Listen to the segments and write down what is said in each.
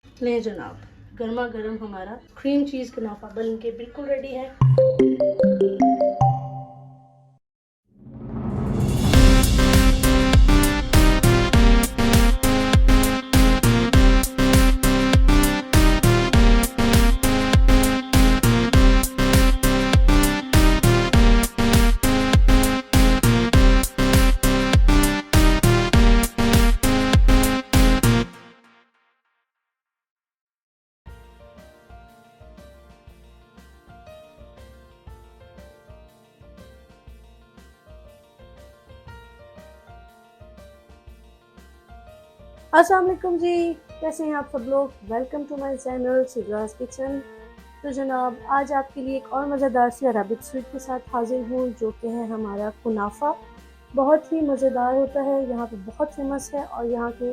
ले जनाब, गर्मा गर्म हमारा क्रीम चीज़ कुनाफा बन के बिल्कुल रेडी है। अस्सलाम वालेकुम जी, कैसे हैं आप सब लोग। वेलकम टू माय चैनल सिजरास किचन। तो जनाब, आज आपके लिए एक और मज़ेदार सी अरबिक स्वीट के साथ हाजिर हूँ, जो कि है हमारा कुनाफा। बहुत ही मज़ेदार होता है, यहाँ पे बहुत फेमस है और यहाँ के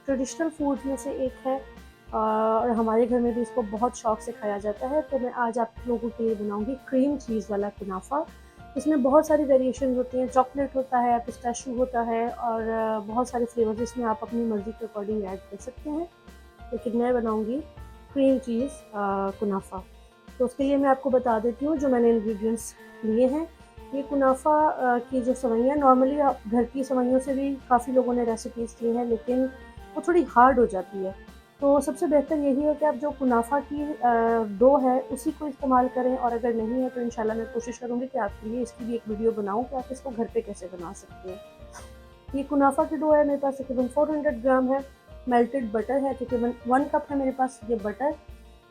ट्रेडिशनल फूड में से एक है और हमारे घर में भी इसको बहुत शौक़ से खाया जाता है। तो मैं आज आप लोगों के लिए बनाऊँगी क्रीम चीज़ वाला कुनाफा। इसमें बहुत सारी वेरिएशन होती हैं, चॉकलेट होता है, पिस्ताशियो होता है और बहुत सारे फ्लेवर्स इसमें आप अपनी मर्ज़ी के अकॉर्डिंग ऐड कर सकते हैं। लेकिन मैं बनाऊंगी क्रीम चीज़ कुनाफा। तो उसके लिए मैं आपको बता देती हूँ जो मैंने इंग्रेडिएंट्स लिए हैं। ये कुनाफा की जो सेवइयाँ, नॉर्मली आप घर की सेवइयों से भी काफ़ी लोगों ने रेसिपीज़ दी हैं, लेकिन वो थोड़ी हार्ड हो जाती है। तो सबसे बेहतर यही है कि आप जो कुनाफा की डो है उसी को इस्तेमाल करें, और अगर नहीं है तो इंशाल्लाह मैं कोशिश करूँगी कि आपके लिए इसकी भी एक वीडियो बनाऊँ कि आप इसको घर पे कैसे बना सकते हैं। ये कुनाफा की डो है, मेरे पास तकरीबन 400 ग्राम है। मेल्टेड बटर है, तकरीबन 1 कप है मेरे पास ये बटर,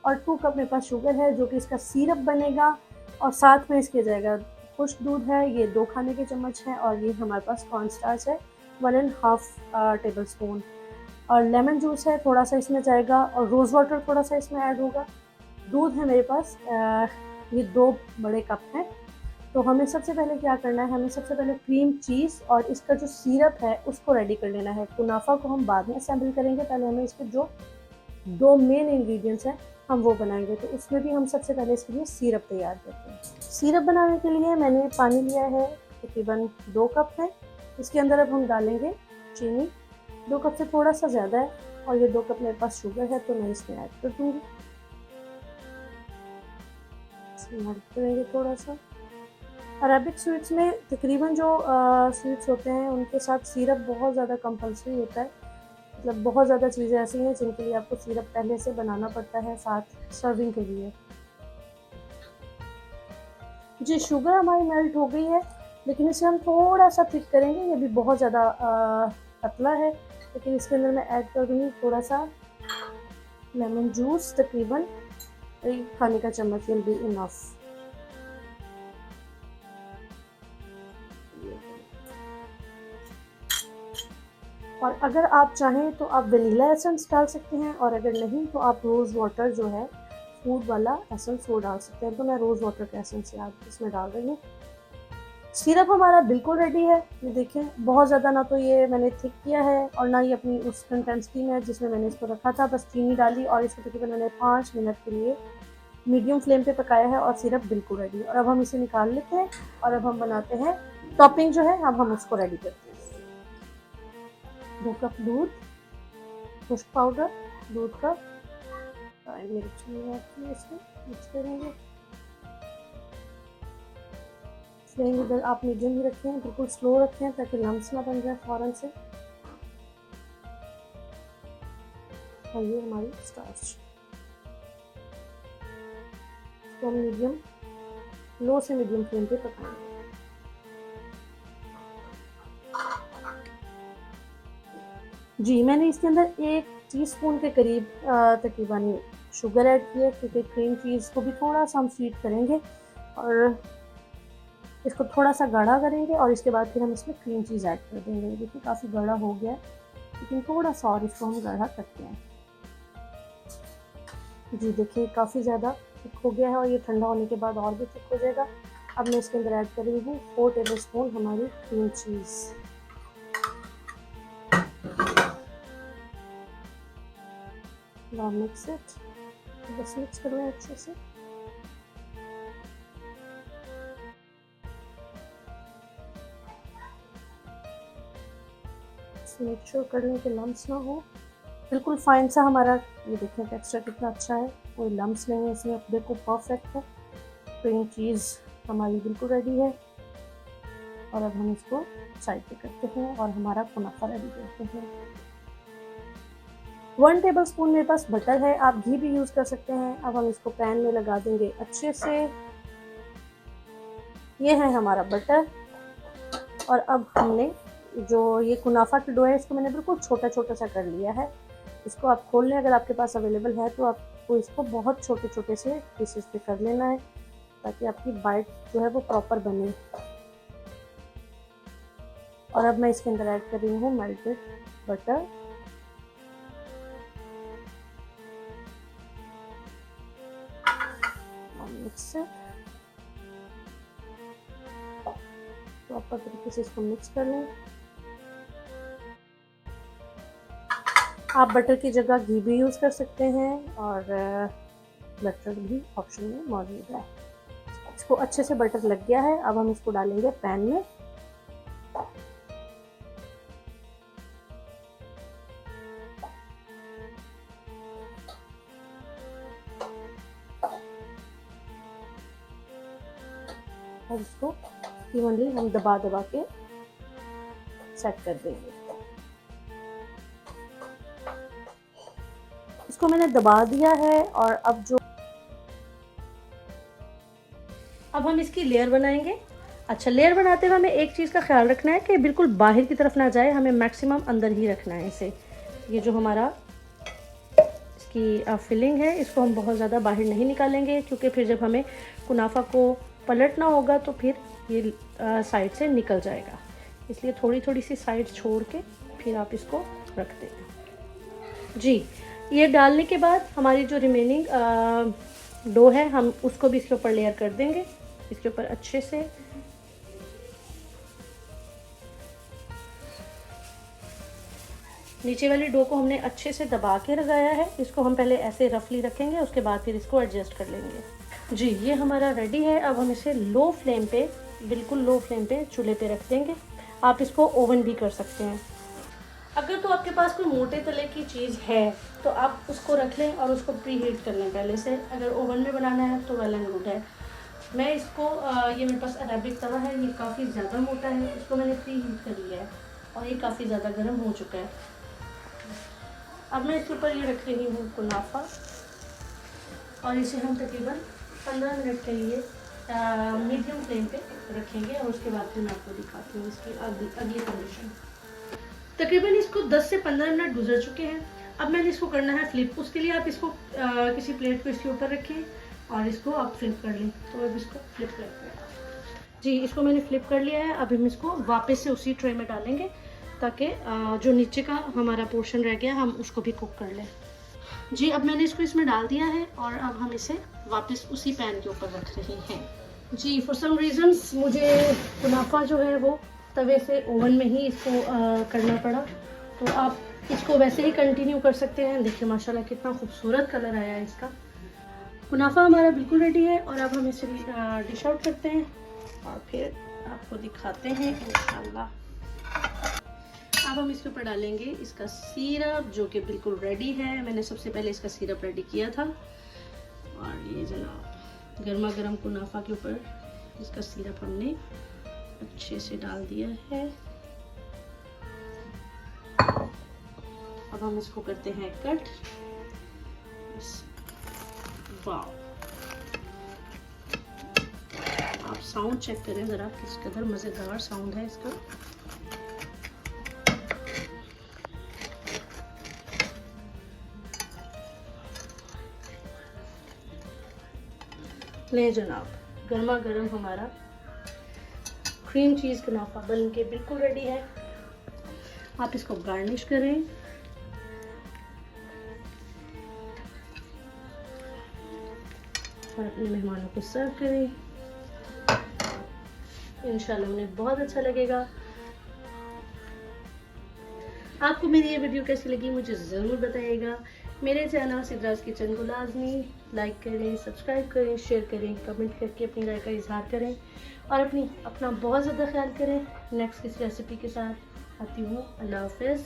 और 2 कप मेरे पास शुगर है जो कि इसका सिरप बनेगा, और साथ में इसके जाएगा खुश्क दूध है, ये 2 खाने के चम्मच है, और ये हमारे पास कॉर्न स्टार्च है 1 एंड हाफ टेबल स्पून, और लेमन जूस है थोड़ा सा इसमें जाएगा, और रोज़ वाटर थोड़ा सा इसमें ऐड होगा। दूध है मेरे पास ये 2 बड़े कप हैं। तो हमें सबसे पहले क्या करना है, हमें सबसे पहले क्रीम चीज़ और इसका जो सिरप है उसको रेडी कर लेना है। कुनाफा को हम बाद में असेंबल करेंगे, पहले हमें इसके जो 2 मेन इंग्रेडिएंट्स हैं हम वो बनाएंगे। तो उसमें भी हम सबसे पहले इसके लिए सिरप तैयार करते हैं। सिरप बनाने के लिए मैंने पानी लिया है, तकरीबन 2 कप है। इसके अंदर अब हम डालेंगे चीनी, 2 कप से थोड़ा सा ज़्यादा है, और ये 2 कप मेरे पास शुगर है तो मैं इसमें ऐड कर दूँगी। इसमें ऐड करेंगे थोड़ा सा। अरेबिक स्वीट्स में तकरीबन जो स्वीट्स होते हैं उनके साथ सिरप बहुत ज़्यादा कंपल्सरी होता है। मतलब बहुत ज़्यादा चीज़ें ऐसी हैं जिनके लिए आपको सिरप पहले से बनाना पड़ता है साथ सर्विंग के लिए। जी, शुगर हमारी मेल्ट हो गई है, लेकिन इसे हम थोड़ा सा थिक करेंगे। ये भी बहुत ज़्यादा पतला है, लेकिन इसके अंदर मैं ऐड कर दूँगी थोड़ा सा लेमन जूस, तकरीबन 1 खाने का चम्मच विल बी इनफ। और अगर आप चाहें तो आप वनीला एसेंस डाल सकते हैं, और अगर नहीं तो आप रोज़ वाटर जो है फूड वाला एसेंस वो डाल सकते हैं। तो मैं रोज़ वाटर का एसेंस यहाँ इसमें डाल रही हूँ। सिरप हमारा बिल्कुल रेडी है। ये देखें, बहुत ज़्यादा ना तो ये मैंने थिक किया है और ना ये अपनी उस कंटेंसिटी में है जिसमें मैंने इसको रखा था। बस चीनी डाली और इसको तकरीबन मैंने 5 मिनट के लिए मीडियम फ्लेम पे पकाया है, और सिरप बिल्कुल रेडी है। और अब हम इसे निकाल लेते हैं, और अब हम बनाते हैं टॉपिंग जो है, अब हम उसको रेडी करते हैं। 2 कप दूध, खुश्क पाउडर दूध का, मिर्च इसमें मिक्स करेंगे। फ्लेम इधर आप मीडियम ही रखें, बिल्कुल स्लो रखें ताकि लम्स ना बन जाए फ़ौरन से। और ये हमारी स्टार्च, तो हम मीडियम, लो से मीडियम फ्लेम पे पकाएंगे। जी, मैंने इसके अंदर 1 टीस्पून के करीब तकरीबन शुगर ऐड की है, क्योंकि क्रीम चीज़ को भी थोड़ा सा हम स्वीट करेंगे और इसको थोड़ा सा गाढ़ा करेंगे, और इसके बाद फिर हम इसमें क्रीम चीज़ ऐड कर देंगे। देखिए काफ़ी गाढ़ा हो गया है, लेकिन थोड़ा सा और इसको हम गाढ़ा करते हैं। जी देखिए, काफ़ी ज़्यादा थिक हो गया है, और ये ठंडा होने के बाद और भी थिक हो जाएगा। अब मैं इसके अंदर ऐड कर रही हूँ 4 टेबल स्पून हमारी cream cheese. Now mix it, बस मिक्स कर लें अच्छे से। मेक श्योर कर लें कि लम्स ना हो। बिल्कुल फाइन सा हमारा, ये देखें टेक्सचर कितना अच्छा है, कोई लम्स नहीं है इसमें, बिल्कुल परफेक्ट है। क्रीम चीज़ हमारी बिल्कुल रेडी है। और अब हम इसको साइड पे करते हैं और हमारा कुनाफा रेडी करते हैं। 1 टेबलस्पून मेरे पास बटर है, आप घी भी यूज़ कर सकते हैं। अब हम इसको पैन में लगा देंगे अच्छे से। ये है हमारा बटर। और अब हमने जो ये कुनाफा की डो है, इसको मैंने बिल्कुल छोटा छोटा सा कर लिया है। इसको आप खोल लें, अगर आपके पास अवेलेबल है तो आपको इसको बहुत छोटे छोटे से पीसेस पे कर लेना है, ताकि आपकी बाइट जो है वो प्रॉपर बने। और अब मैं इसके अंदर ऐड कर रही हूँ मेल्टेड बटर। मिक्स प्रॉपर तरीके से इसको मिक्स कर लें। आप बटर की जगह घी भी यूज़ कर सकते हैं और बटर भी ऑप्शन में मौजूद है। इसको अच्छे से बटर लग गया है। अब हम इसको डालेंगे पैन में। और इसको इवनली हम दबा दबा के सेट कर देंगे। इसको मैंने दबा दिया है। और अब हम इसकी लेयर बनाएंगे। अच्छा, लेयर बनाते हुए हमें एक चीज़ का ख्याल रखना है कि बिल्कुल बाहर की तरफ ना जाए, हमें मैक्सिमम अंदर ही रखना है इसे। ये जो हमारा इसकी फिलिंग है, इसको हम बहुत ज़्यादा बाहर नहीं निकालेंगे, क्योंकि फिर जब हमें कुनाफा को पलटना होगा तो फिर ये साइड से निकल जाएगा। इसलिए थोड़ी थोड़ी सी साइड छोड़ के फिर आप इसको रख दें। जी, ये डालने के बाद हमारी जो रिमेनिंग डो है, हम उसको भी इसके ऊपर लेयर कर देंगे, इसके ऊपर अच्छे से। नीचे वाली डो को हमने अच्छे से दबा के लगाया है। इसको हम पहले ऐसे रफली रखेंगे, उसके बाद फिर इसको एडजस्ट कर लेंगे। जी, ये हमारा रेडी है। अब हम इसे लो फ्लेम पे, बिल्कुल लो फ्लेम पे चूल्हे पे रख देंगे। आप इसको ओवन भी कर सकते हैं। अगर तो आपके पास कोई मोटे तले की चीज़ है तो आप उसको रख लें और उसको प्री हीट कर लें पहले से। अगर ओवन में बनाना है तो वेल एंड गुड है। मैं इसको ये मेरे पास अरेबिक तवा है, ये काफ़ी ज़्यादा मोटा है, इसको मैंने प्री हीट कर लिया है और ये काफ़ी ज़्यादा गर्म हो चुका है। अब मैं इसके ऊपर ये रख रही हूँ कुनाफा और इसे हम तकरीबन 15 मिनट के लिए मीडियम फ्लेम पे रखेंगे और उसके बाद फिर मैं आपको दिखाती हूँ इसकी अगली कंडीशन। तकरीबन इसको 10 से 15 मिनट गुजर चुके हैं। अब मैंने इसको करना है फ्लिप। उसके लिए आप इसको किसी प्लेट पे इसके ऊपर रखें और इसको आप फ्लिप कर लें। तो अब इसको फ्लिप करते हैं। जी, इसको मैंने फ्लिप कर लिया है। अब हम इसको वापस से उसी ट्रे में डालेंगे, ताकि जो नीचे का हमारा पोर्शन रह गया हम उसको भी कुक कर लें। जी, अब मैंने इसको इसमें डाल दिया है और अब हम इसे वापस उसी पैन के ऊपर रख रहे हैं। जी, फॉर सम रीज़न्स मुझे कुनाफा जो है वो तवे से ओवन में ही इसको करना पड़ा। तो आप इसको वैसे ही कंटिन्यू कर सकते हैं। देखिए माशाल्लाह कितना खूबसूरत कलर आया है इसका। कुनाफा हमारा बिल्कुल रेडी है और अब हम इसे डिश आउट करते हैं और फिर आपको दिखाते हैं इंशाल्लाह। अब हम इसके ऊपर डालेंगे इसका सिरप, जो कि बिल्कुल रेडी है। मैंने सबसे पहले इसका सिरप रेडी किया था और ये जनाब गर्मा गर्म कुनाफा के ऊपर इसका सिरप हमने अच्छे से डाल दिया है। अब हम इसको करते हैं कट। वाह, आप साउंड चेक करें ज़रा, किस कदर मज़ेदार साउंड है इसका। ले जनाब, गर्मा गर्म हमारा क्रीम चीज़ कुनाफा बन के बिल्कुल रेडी है। आप इसको गार्निश करें और अपने मेहमानों को सर्व करें। इंशाल्लाह उन्हें बहुत अच्छा लगेगा। आपको मेरी ये वीडियो कैसी लगी मुझे ज़रूर बताइएगा। मेरे चैनल सिद्राज किचन को लाजमी लाइक करें, सब्सक्राइब करें, शेयर करें, कमेंट करके अपनी राय का इजहार करें और अपना बहुत ज़्यादा ख्याल करें। नेक्स्ट किसी रेसिपी के साथ आती हूँ। अल्लाह हाफ़िज़।